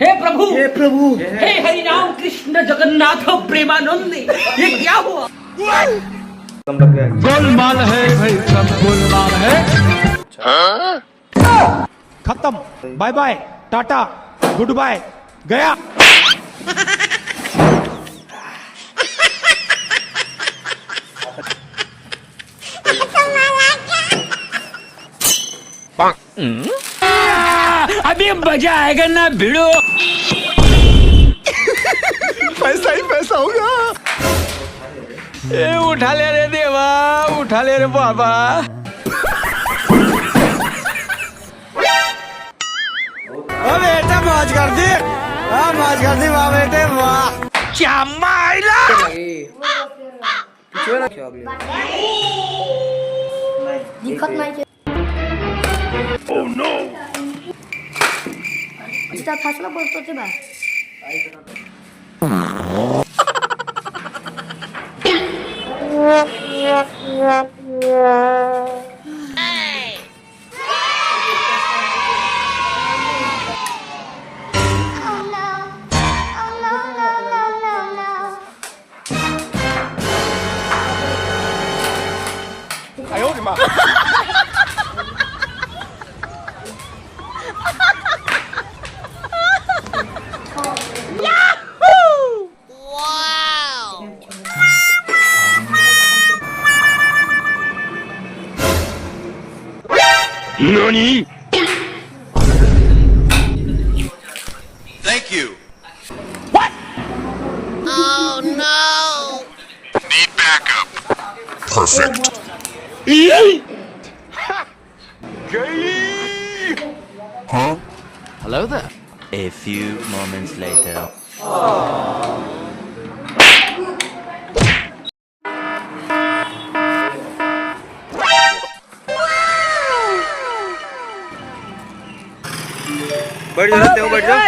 हे प्रभु हे हरि राम कृष्ण जगन्नाथ प्रेमानंद, ये क्या हुआ? गोलमाल है भाई, सब गोलमाल है। खत्म, बाय बाय, टाटा, गुड बाय, गया। अभी मजा आएगा ना भिड़ो। पैसा ही पैसा होगा। ए उठा ले रे देवा, उठा ले रे बाबा। ओ बेटा मौज कर दी, मौज कर दी वाह बेटे वाह। क्या माइला दिखत नाही। ओह नो, तिथं फासला पडतो ते बा। NANI? Thank you. What? Oh no! Need backup. Perfect. Huh? Hello there. A few moments later. बैठ जाओ, बैठ जाओ।